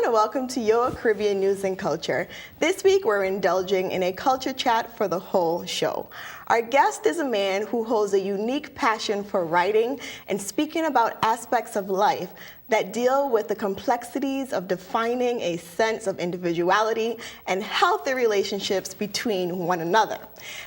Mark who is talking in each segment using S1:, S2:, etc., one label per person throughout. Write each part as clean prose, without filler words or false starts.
S1: and welcome to Your Caribbean News and Culture. This week, we're indulging in a culture chat for the whole show. Our guest is a man who holds a unique passion for writing and speaking about aspects of life that deal with the complexities of defining a sense of individuality and healthy relationships between one another.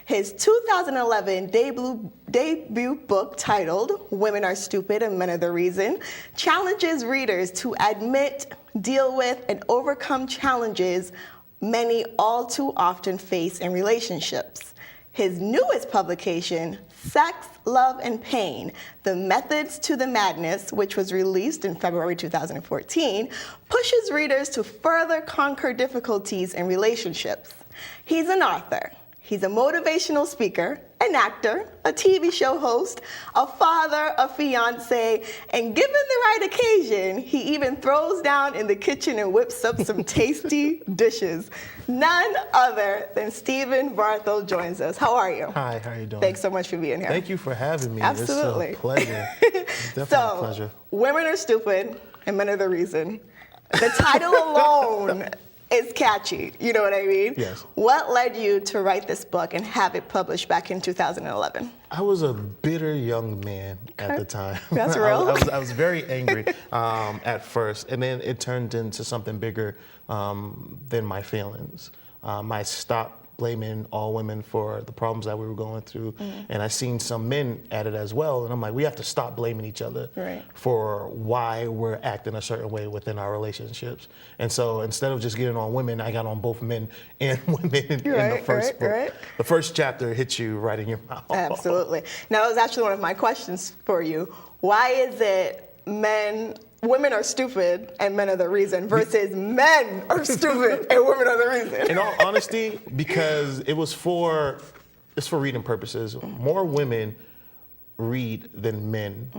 S1: His 2011 debut book titled Women Are Stupid and Men Are the Reason challenges readers to admit, deal with, and overcome challenges many all too often face in relationships. His newest publication, Sex, Love, and Pain, The Methods to the Madness, which was released in February 2014, pushes readers to further conquer difficulties in relationships. He's an author. He's a motivational speaker, an actor, a TV show host, a father, a fiance, and given the right occasion, he even throws down in the kitchen and whips up some tasty dishes. None other than Stephen Barthell joins us. How are you?
S2: Hi, how are you doing?
S1: Thanks so much for being here.
S2: Thank you for having me.
S1: Absolutely.
S2: It's a pleasure. It's definitely a pleasure.
S1: Women are stupid and men are the reason. The title alone is catchy, you know what I mean?
S2: Yes.
S1: What led you to write this book and have it published back in 2011?
S2: I was a bitter young man at the time.
S1: That's real.
S2: I was very angry at first, and then it turned into something bigger than my feelings. I stopped blaming all women for the problems that we were going through, and I seen some men at it as well, and I'm like, we have to stop blaming each other for why we're acting a certain way within our relationships. And so instead of just getting on women, I got on both men and women in the first book. The first chapter hits you right in your mouth.
S1: Absolutely. Now, that was actually one of my questions for you. Why is it women are stupid and men are the reason versus men are stupid and women are the reason?
S2: In all honesty, because it's for reading purposes. More women read than men,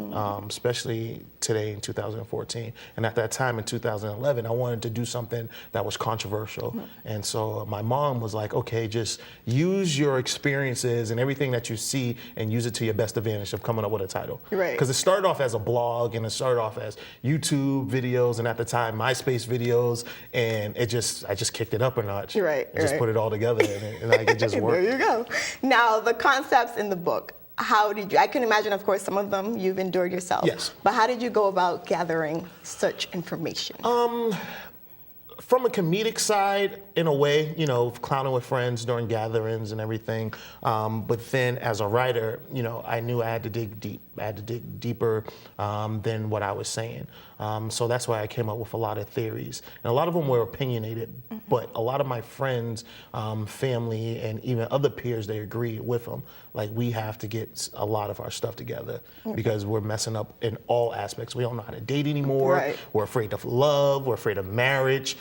S2: especially today in 2014. And at that time in 2011, I wanted to do something that was controversial. And so my mom was like, okay, just use your experiences and everything that you see and use it to your best advantage of coming up with a title.
S1: Right.
S2: Because it started off as a blog and it started off as YouTube videos and at the time MySpace videos, and I just kicked it up a notch.
S1: Right.
S2: And just put it all together and like it just worked.
S1: There you go. Now, the concepts in the book, how did you, I can imagine, of course, some of them you've endured yourself.
S2: Yes.
S1: But how did you go about gathering such information?
S2: From a comedic side, in a way, you know, clowning with friends during gatherings and everything. But then as a writer, you know, I knew I had to dig deep. I had to dig deeper than what I was saying. So that's why I came up with a lot of theories. And a lot of them were opinionated, but a lot of my friends, family, and even other peers, they agree with them. Like, we have to get a lot of our stuff together because we're messing up in all aspects. We don't know how to date anymore.
S1: Right.
S2: We're afraid of love. We're afraid of marriage.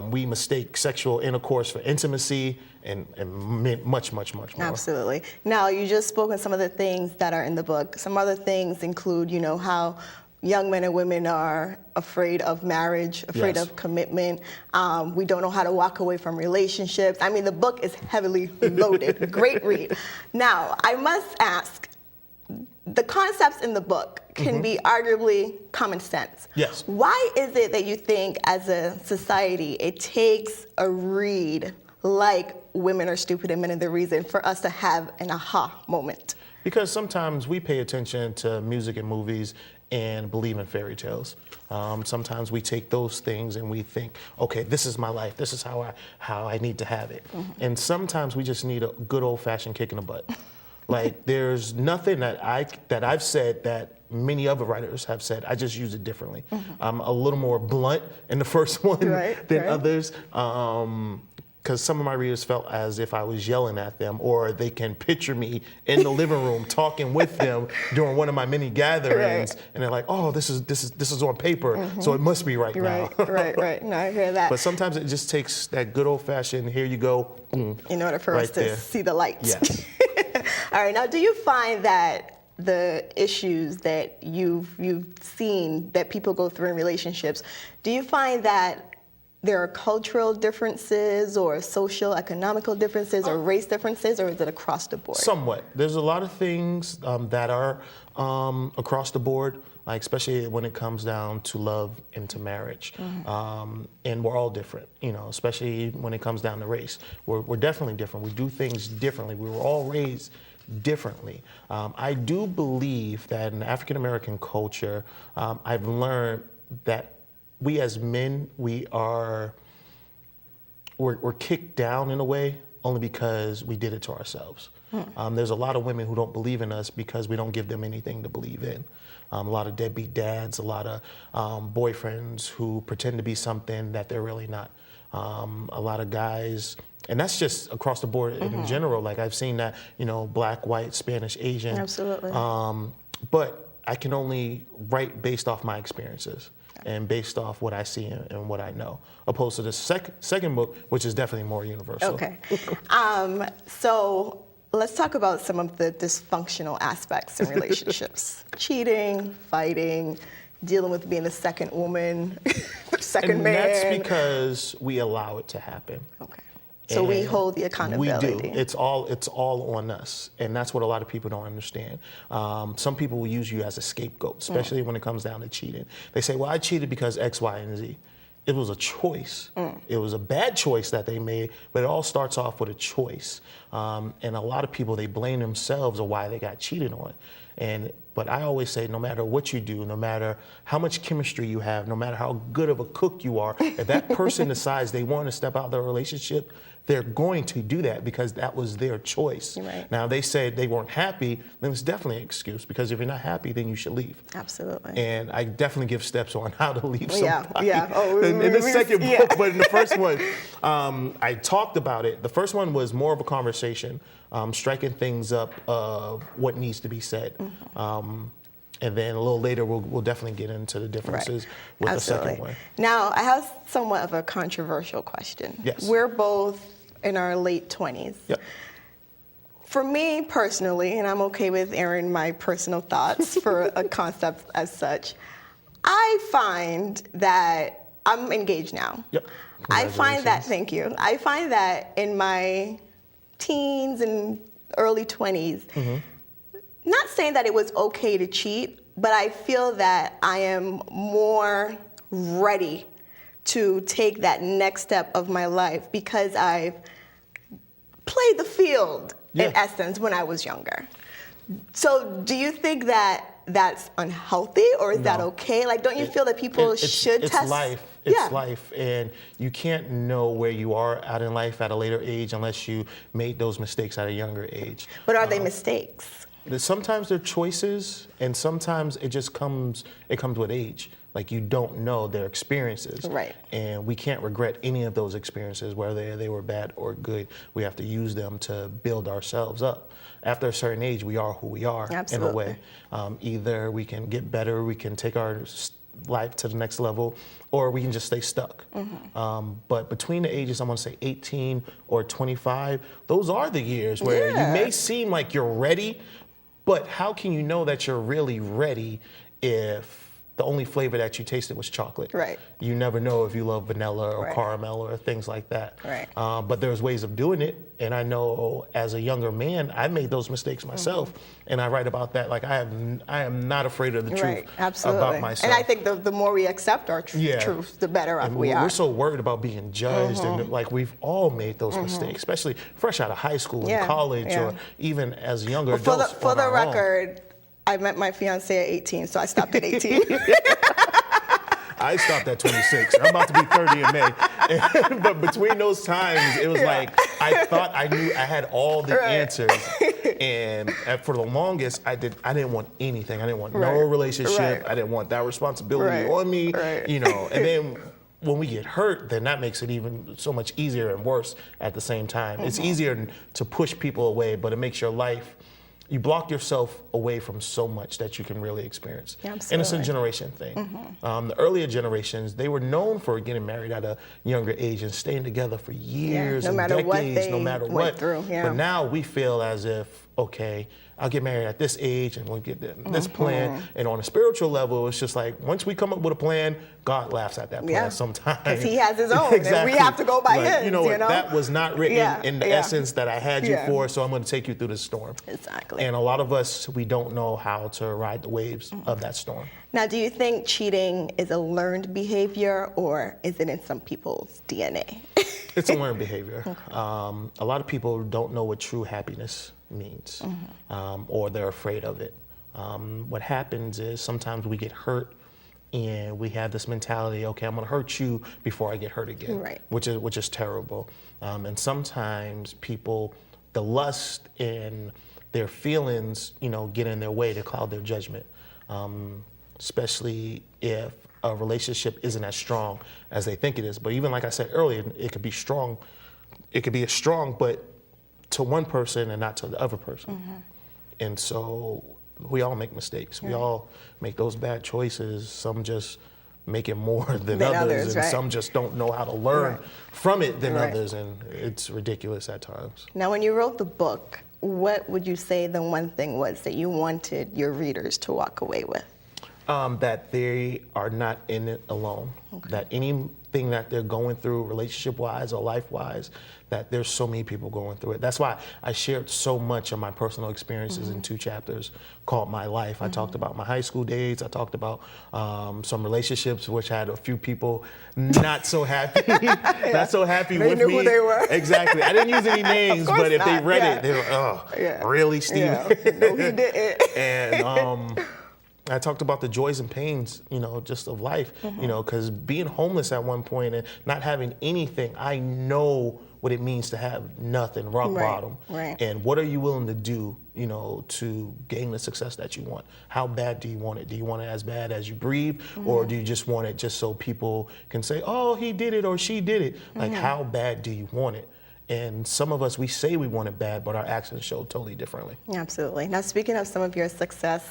S2: We mistake sexual intercourse for intimacy and much, much, much more.
S1: Absolutely. Now, you just spoke on some of the things that are in the book. Some other things include, you know, how young men and women are afraid of marriage, afraid of commitment. We don't know how to walk away from relationships. I mean, the book is heavily loaded. Great read. Now, I must ask, the concepts in the book can be arguably common sense.
S2: Yes.
S1: Why is it that you think, as a society, it takes a read like Women Are Stupid and Men Are the Reason for us to have an aha moment?
S2: Because sometimes we pay attention to music and movies and believe in fairy tales. Sometimes we take those things and we think, okay, this is my life. This is how I need to have it. And sometimes we just need a good old-fashioned kick in the butt. Like, there's nothing that I've said that many other writers have said. I just use it differently. I'm a little more blunt in the first one than others. Because some of my readers felt as if I was yelling at them, or they can picture me in the living room talking with them during one of my many gatherings, and they're like, "Oh, this is on paper, so it must be right now."
S1: Right. No, I hear that.
S2: But sometimes it just takes that good old-fashioned, here you go, boom,
S1: in order for us to see the light.
S2: Yes.
S1: All right. Now, do you find that the issues that you've seen that people go through in relationships, do you find that there are cultural differences or social economical differences or race differences, or is it across the board?
S2: Somewhat. There's a lot of things that are across the board, like especially when it comes down to love and to marriage. And we're all different, you know, especially when it comes down to race. We're definitely different. We do things differently. We were all raised differently. I do believe that in African American culture, I've learned that we as men, we're kicked down in a way only because we did it to ourselves. There's a lot of women who don't believe in us because we don't give them anything to believe in. A lot of deadbeat dads, a lot of boyfriends who pretend to be something that they're really not. A lot of guys, and that's just across the board in general. Like I've seen that, you know, black, white, Spanish, Asian.
S1: Absolutely.
S2: But I can only write based off my experiences and based off what I see and what I know, opposed to the second book, which is definitely more universal.
S1: Okay. So let's talk about some of the dysfunctional aspects in relationships. Cheating, fighting, dealing with being the second woman, second man.
S2: And that's because we allow it to happen.
S1: Okay. So we hold the accountability.
S2: We do. It's all on us, and that's what a lot of people don't understand. Some people will use you as a scapegoat, especially when it comes down to cheating. They say, "Well, I cheated because X, Y, and Z." It was a choice. It was a bad choice that they made, but it all starts off with a choice. And a lot of people, they blame themselves on why they got cheated on. But I always say, no matter what you do, no matter how much chemistry you have, no matter how good of a cook you are, if that person decides they want to step out of their relationship, they're going to do that because that was their choice.
S1: Right.
S2: Now, they said they weren't happy, then it's definitely an excuse, because if you're not happy, then you should leave.
S1: Absolutely.
S2: And I definitely give steps on how to leave somebody.
S1: Yeah. Oh,
S2: in the second book, but in the first one, I talked about it. The first one was more of a conversation, striking things up of what needs to be said. And then a little later, we'll definitely get into the differences with
S1: Absolutely.
S2: the second one.
S1: Now, I have somewhat of a controversial question.
S2: Yes.
S1: We're both in our late 20s.
S2: Yep.
S1: For me personally, and I'm okay with airing my personal thoughts for a concept as such, I find that I'm engaged now.
S2: Yep.
S1: I find that, thank you. I find that in my teens and early 20s, not saying that it was okay to cheat, but I feel that I am more ready to take that next step of my life because I've played the field, in essence, when I was younger. So do you think that that's unhealthy, or is that okay? Like, don't you feel that people should test?
S2: It's life. It's life, and you can't know where you are out in life at a later age unless you made those mistakes at a younger age.
S1: But are they mistakes?
S2: Sometimes they're choices, and sometimes it just comes with age. Like, you don't know their experiences.
S1: Right.
S2: And we can't regret any of those experiences, whether they were bad or good. We have to use them to build ourselves up. After a certain age, we are who we are.
S1: Absolutely.
S2: In a way. Either we can get better, we can take our life to the next level, or we can just stay stuck. But between the ages, I'm gonna say 18 or 25, those are the years where you may seem like you're ready, but how can you know that you're really ready if the only flavor that you tasted was chocolate?
S1: Right.
S2: You never know if you love vanilla or
S1: Right.
S2: caramel or things like that.
S1: Right.
S2: But there's ways of doing it, and I know as a younger man, I made those mistakes myself, and I write about that. Like, I am not afraid of the truth about myself.
S1: And I think the more we accept our truth, the better off we are.
S2: We're so worried about being judged, and like, we've all made those mistakes, especially fresh out of high school and college, or even as younger adults.
S1: For the record, I met my fiance at 18, so I stopped at 18.
S2: I stopped at 26. I'm about to be 30 in May. But between those times, it was like, I thought I knew I had all the answers. And for the longest, I didn't want anything. I didn't want no relationship. I didn't want that responsibility on me. You know, and then when we get hurt, then that makes it even so much easier and worse at the same time. It's easier to push people away, but it makes your life, you block yourself away from so much that you can really experience.
S1: Absolutely.
S2: And it's a generation thing. The earlier generations, they were known for getting married at a younger age and staying together for years and decades, no matter what.
S1: Through.
S2: But now we feel as if okay, I'll get married at this age and we'll get this plan. And on a spiritual level, it's just like, once we come up with a plan, God laughs at that plan sometimes.
S1: Because he has his own,
S2: Exactly.
S1: and we have to go by his,
S2: you know what, that was not written in the essence that I had you for, so I'm going to take you through this storm.
S1: Exactly.
S2: And a lot of us, we don't know how to ride the waves of that storm.
S1: Now, do you think cheating is a learned behavior, or is it in some people's DNA?
S2: It's a learned behavior. A lot of people don't know what true happiness means, or they're afraid of it. What happens is sometimes we get hurt and we have this mentality, okay, I'm gonna hurt you before I get hurt again, which is terrible. And sometimes people, the lust and their feelings, get in their way to cloud their judgment, especially if a relationship isn't as strong as they think it is. But even like I said earlier, it could be strong. It could be as strong, but to one person and not to the other person. And so we all make mistakes. We all make those bad choices. Some just make it more than others, and some just don't know how to learn from it than others, and it's ridiculous at times.
S1: Now, when you wrote the book, what would you say the one thing was that you wanted your readers to walk away with?
S2: That they are not in it alone. That anything that they're going through, relationship-wise or life-wise, that there's so many people going through it. That's why I shared so much of my personal experiences in 2 chapters called My Life. I talked about my high school days. I talked about some relationships which had a few people not so happy, not so happy with me.
S1: They knew who they were.
S2: Exactly. I didn't use any names, but if they read it, they were, really, Steve?
S1: No, he didn't.
S2: And I talked about the joys and pains, just of life, because being homeless at one point and not having anything, I know what it means to have nothing, rock bottom. And what are you willing to do, to gain the success that you want? How bad do you want it? Do you want it as bad as you breathe, or do you just want it just so people can say, oh, he did it or she did it? Like, how bad do you want it? And some of us, we say we want it bad, but our actions show totally differently.
S1: Absolutely. Now, speaking of some of your success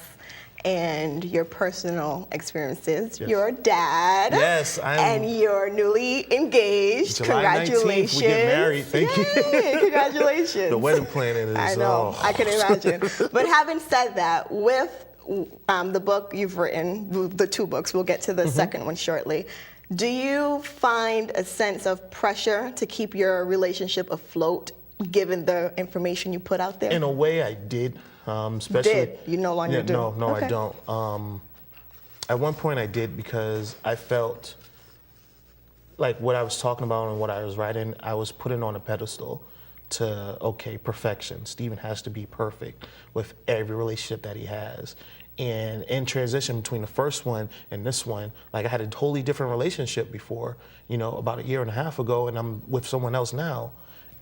S1: and your personal experiences, you're a dad.
S2: Yes, I am.
S1: And you're newly engaged.
S2: July
S1: Congratulations.
S2: 19th, we get married. Thank you.
S1: Congratulations.
S2: The wedding planning is,
S1: I know, I can imagine. But having said that, with the book you've written, the 2 books, we'll get to the second one shortly, do you find a sense of pressure to keep your relationship afloat, given the information you put out there?
S2: In a way, I did. Especially,
S1: You no longer do?
S2: No, I don't. At one point, I did because I felt like what I was talking about and what I was writing, I was putting on a pedestal to, perfection. Stephen has to be perfect with every relationship that he has. And in transition between the first one and this one, like I had a totally different relationship before, about 1.5 years ago, and I'm with someone else now.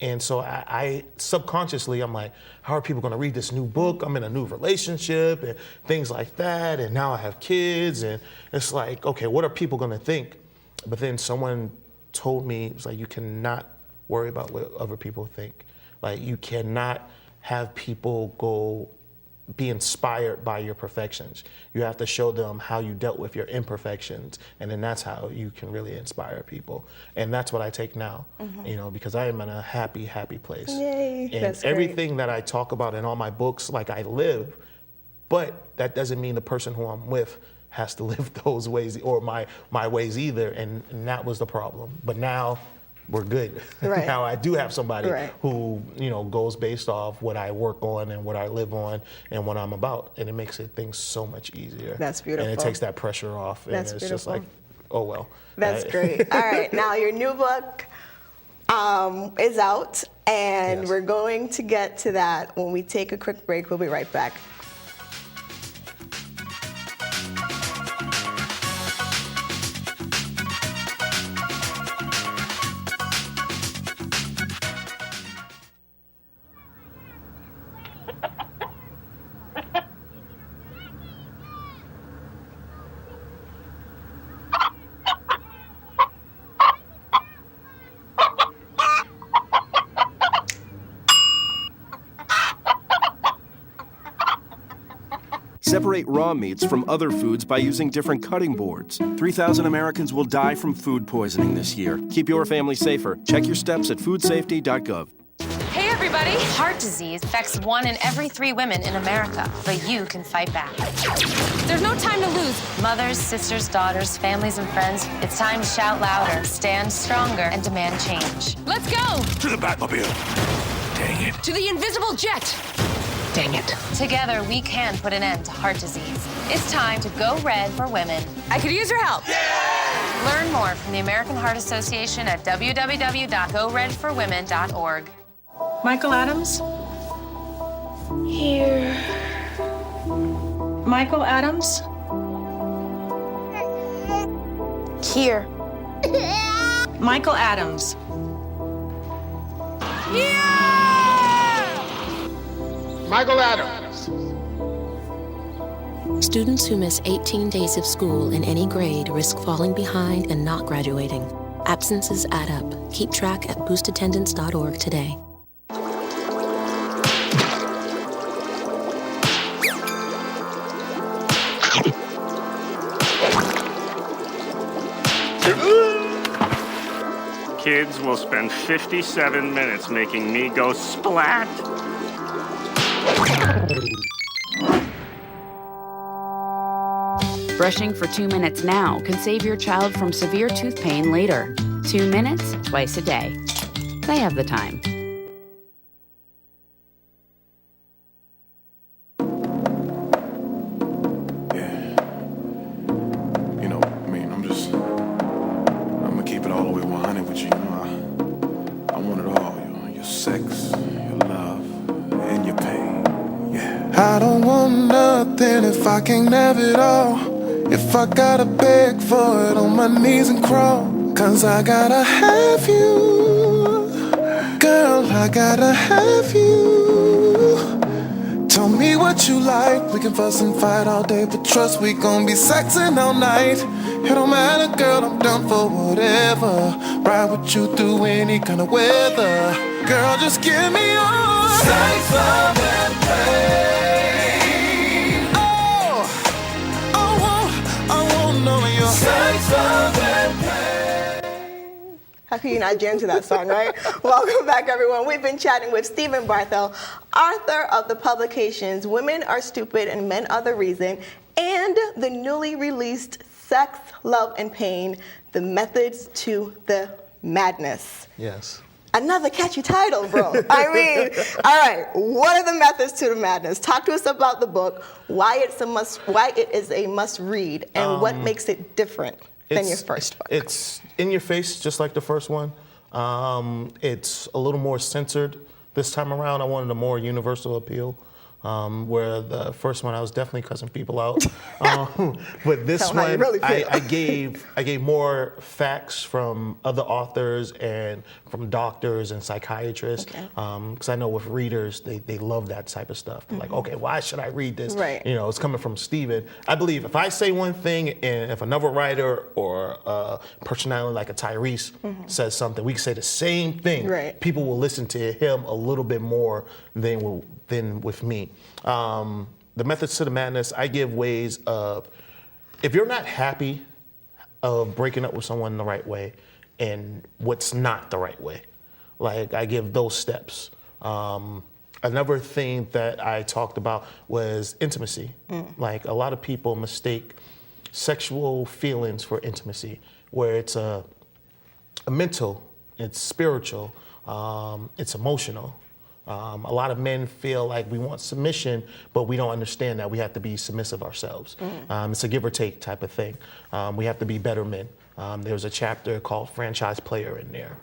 S2: And so I subconsciously, I'm like, how are people going to read this new book? I'm in a new relationship and things like that. And now I have kids. And it's like, okay, what are people going to think? But then someone told me, it's like, you cannot worry about what other people think. Like, you cannot have people be inspired by your perfections. You have to show them how you dealt with your imperfections, and then that's how you can really inspire people. And that's what I take now, because I am in a happy, happy place.
S1: Yay,
S2: and
S1: that's
S2: everything that I talk about in all my books, like I live, but that doesn't mean the person who I'm with has to live those ways or my ways either, and that was the problem. But now, we're good. Now I do have somebody who, goes based off what I work on and what I live on and what I'm about. And it makes things so much easier.
S1: That's beautiful.
S2: And it takes that pressure off. And it's just like, oh, well.
S1: That's great. All right. Now your new book is out, and we're going to get to that when we take a quick break. We'll be right back.
S3: Separate raw meats from other foods by using different cutting boards. 3,000 Americans will die from food poisoning this year. Keep your family safer. Check your steps at foodsafety.gov.
S4: Hey everyone! everybody. Heart disease affects 1 in every 3 women in America, but you can fight back. There's no time to lose. Mothers, sisters, daughters, families, and friends, it's time to shout louder, stand stronger, and demand change. Let's go!
S5: To the Batmobile. Dang it.
S4: To the invisible jet!
S5: Dang it.
S4: Together, we can put an end to heart disease. It's time to go red for women. I could use your help. Yeah! Learn more from the American Heart Association at www.goredforwomen.org.
S6: Michael Adams?
S1: Here.
S6: Michael Adams?
S1: Here.
S6: Michael Adams.
S7: Michael Adams.
S8: Students who miss 18 days of school in any grade risk falling behind and not graduating. Absences add up. Keep track at boostattendance.org today.
S9: Kids will spend 57 minutes making me go splat.
S10: Brushing for 2 minutes now can save your child from severe tooth pain later. 2 minutes, twice a day. They have the time.
S3: I'm gonna keep it all the way 100 with you. I want it all. Your sex, your love, and your pain. Yeah. I don't want nothing if I can't have it all. If I gotta beg for it on my knees and crawl. 'Cause I gotta have you. Girl, I gotta have you. Tell me what you like. We can fuss and fight all day, but trust we gon' be sexing all night. It don't matter, girl, I'm down for whatever. Ride with you through any kind of weather. Girl, just give me your sex, love, and pain. Oh, I want none of your sex, love, and pain.
S1: How can you not jam to that song, right? Welcome back, everyone. We've been chatting with Stephen Barthell, author of the publications Women Are Stupid and Men Are the Reason, and the newly released Sex, Love, and Pain, The Methods to the Madness.
S2: Yes.
S1: Another catchy title, bro. I mean, all right, what are the methods to the madness? Talk to us about the book, why it is a must read, and what makes it different than your first book.
S2: It's in your face, just like the first one. It's a little more censored this time around. I wanted a more universal appeal. Where the first one I was definitely cussing people out, but this one really I gave more facts from other authors and from doctors and psychiatrists, because I know with readers they love that type of stuff. They're like, okay, why should I read this?
S1: Right.
S2: You know, it's coming from Stephen. I believe if I say one thing and if another writer or a personality like a Tyrese says something, we can say the same thing.
S1: Right.
S2: People will listen to him a little bit more than with me. The methods to the madness, I give ways of, if you're not happy of breaking up with someone the right way and what's not the right way, like I give those steps. Another thing that I talked about was intimacy. Like a lot of people mistake sexual feelings for intimacy, where it's a mental, it's spiritual, it's emotional. A lot of men feel like we want submission, but we don't understand that we have to be submissive ourselves. It's a give or take type of thing. We have to be better men. There's a chapter called Franchise Player in there,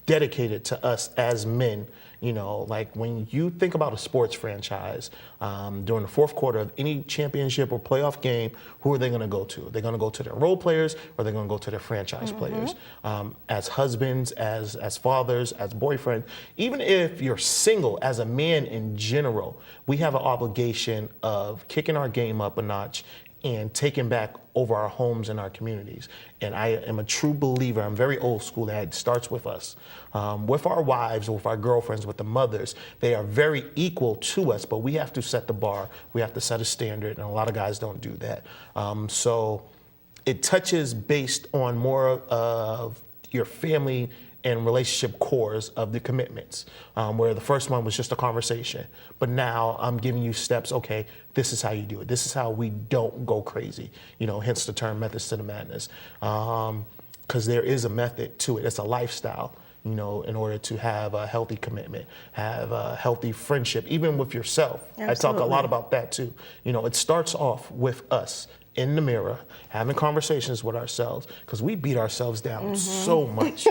S2: dedicated to us as men. You know, like when you think about a sports franchise, during the fourth quarter of any championship or playoff game, who are they going to go to? They're going to go to their role players, or they're going to go to their franchise players. As husbands, as fathers, as boyfriends, even if you're single, as a man in general, we have an obligation of kicking our game up a notch and taking back over our homes and our communities. And I am a true believer, I'm very old school, that it starts with us. With our wives, with our girlfriends, with the mothers, they are very equal to us, but we have to set the bar, we have to set a standard, and a lot of guys don't do that. So it touches based on more of your family and relationship cores of the commitments, where the first one was just a conversation. But now I'm giving you steps, okay, this is how you do it. This is how we don't go crazy, hence the term methods to the madness. Because there is a method to it. It's a lifestyle, in order to have a healthy commitment, have a healthy friendship, even with yourself. Absolutely. I talk a lot about that too. It starts off with us in the mirror, having conversations with ourselves, because we beat ourselves down so much.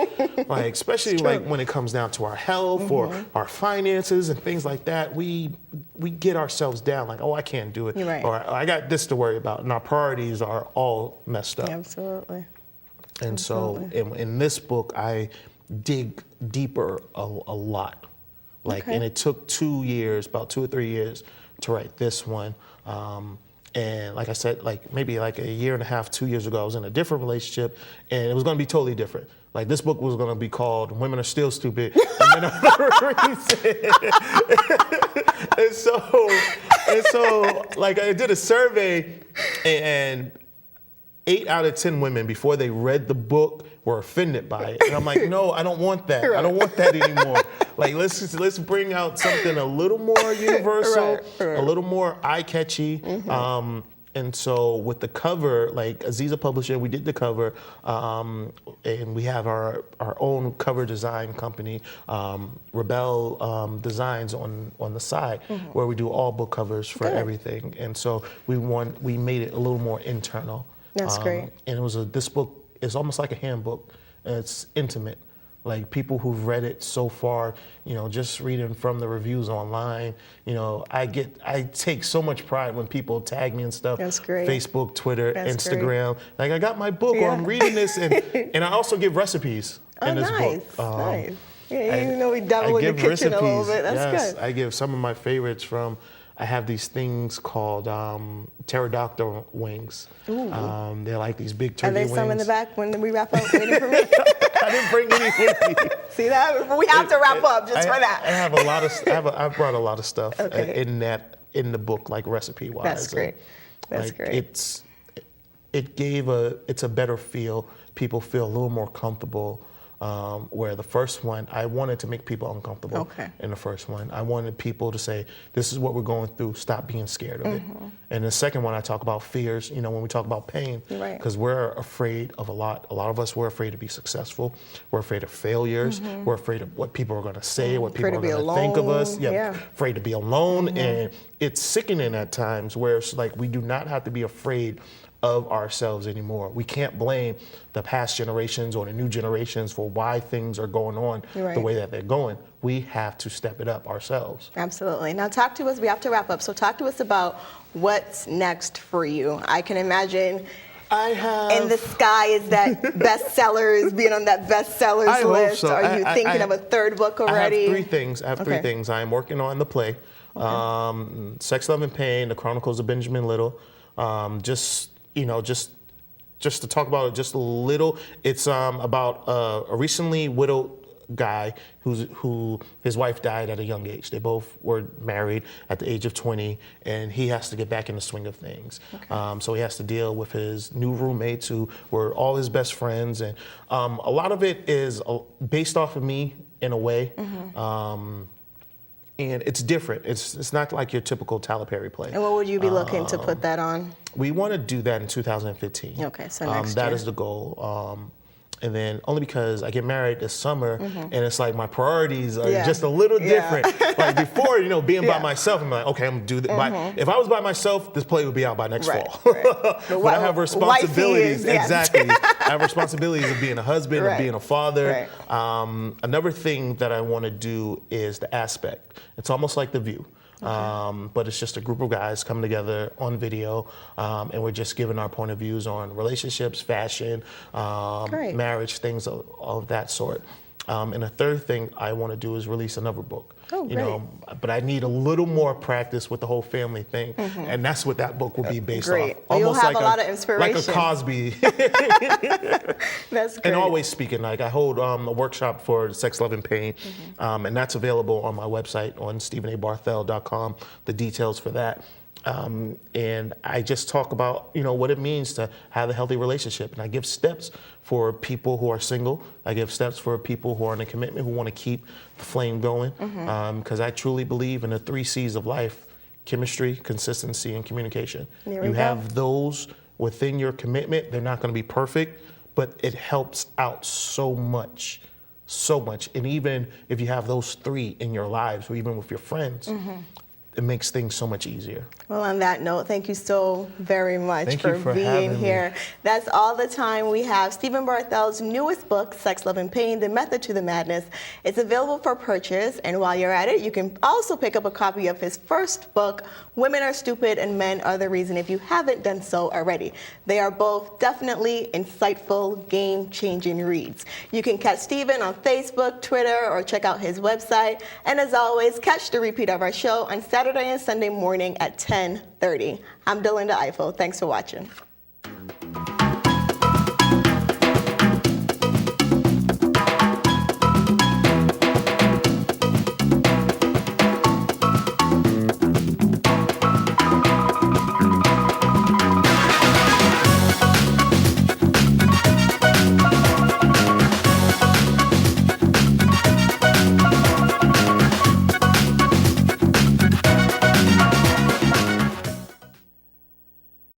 S2: Especially when it comes down to our health or our finances and things like that, we get ourselves down like, oh, I can't do it.
S1: Right.
S2: Or I got this to worry about, and our priorities are all messed up.
S1: Absolutely.
S2: And so in this book, I dig deeper a lot. And it took 2 years, about 2 or 3 years to write this one. And like I said, maybe a year and a half, 2 years ago, I was in a different relationship, and it was going to be totally different. This book was going to be called "Women Are Still Stupid," and then another reason. and so, I did a survey, and 8 out of 10 women, before they read the book, were offended by it. And I'm like, no, I don't want that. I don't want that anymore. Let's bring out something a little more universal, a little more eye-catchy. And so with the cover, Aziza Publishing, we did the cover, and we have our own cover design company, Rebel Designs on the side, where we do all book covers for everything. And so we made it a little more internal.
S1: That's great.
S2: And this book is almost like a handbook. It's intimate. People who've read it so far, just reading from the reviews online, I take so much pride when people tag me and stuff.
S1: That's great.
S2: Facebook, Twitter,
S1: That's
S2: Instagram. Great. I got my book, or I'm reading this, and I also give recipes in this book.
S1: Nice. Yeah, we dabble in the kitchen a little bit. That's good.
S2: I give some of my favorites from. I have these things called pterodactyl wings. They're like these big turkey wings.
S1: Are there some in the back when we wrap up waiting for me?
S2: I didn't bring any with me.
S1: See that? We have to wrap up just for that.
S2: I have a lot of. I brought a lot of stuff in the book, recipe wise.
S1: That's great. That's great.
S2: It's a better feel. People feel a little more comfortable. Where the first one, I wanted to make people uncomfortable in the first one. I wanted people to say, this is what we're going through, stop being scared of it. And the second one, I talk about fears, when we talk about pain, because we're afraid of a lot. A lot of us, we're afraid to be successful. We're afraid of failures. We're afraid of what people are going to say, what people are going to think of us. Afraid to be alone. And it's sickening at times where it's we do not have to be afraid of ourselves anymore. We can't blame the past generations or the new generations for why things are going on the way that they're going. We have to step it up ourselves.
S1: Absolutely. Now talk to us, we have to wrap up, so talk to us about what's next for you. I can imagine in the sky is that bestsellers, being on that bestsellers list.
S2: So.
S1: Are you thinking of a third book already?
S2: I have 3 things. Three things. I am working on the play, Sex, Love, and Pain, The Chronicles of Benjamin Little. Just to talk about it just a little, it's about a recently widowed guy who his wife died at a young age. They both were married at the age of 20, and he has to get back in the swing of things. So he has to deal with his new roommates who were all his best friends, and a lot of it is based off of me in a way. And it's different. It's not like your typical Tyler Perry play.
S1: And what would you be looking to put that on?
S2: We want to do that in 2015.
S1: Okay, so next
S2: year. That
S1: year.
S2: is the goal. And then only because I get married this summer, and it's my priorities are just a little different. Before, being by myself, I'm okay, I'm gonna do that. If I was by myself, this play would be out by next fall. But I have responsibilities. Exactly. I have responsibilities of being a husband, of being a father. Another thing that I want to do is the aspect. It's almost like The View. But it's just a group of guys coming together on video, and we're just giving our point of views on relationships, fashion, marriage, things of that sort. And the third thing I want to do is release another book. But I need a little more practice with the whole family thing, and that's what that book will be based off.
S1: You'll have a lot of inspiration.
S2: Like a Cosby.
S1: That's great.
S2: And always speaking, I hold a workshop for Sex, Love, and Pain, and that's available on my website on StephenABarthell.com, the details for that. And I just talk about, what it means to have a healthy relationship. And I give steps for people who are single. I give steps for people who are in a commitment, who want to keep the flame going. Because I truly believe in the 3 C's of life: chemistry, consistency, and communication. You have those within your commitment. They're not going to be perfect, but it helps out so much. And even if you have those 3 in your lives, or even with your friends, it makes things so much easier.
S1: Well, on that note, thank you so very much
S2: for
S1: being here. That's all the time we have. Stephen Barthell's newest book, Sex, Love, and Pain, The Method to the Madness. It's available for purchase, and while you're at it, you can also pick up a copy of his first book, Women Are Stupid and Men Are the Reason, if you haven't done so already. They are both definitely insightful, game-changing reads. You can catch Stephen on Facebook, Twitter, or check out his website. And as always, catch the repeat of our show on Saturday and Sunday morning at 10:30. I'm Delinda Eiffel. Thanks for watching.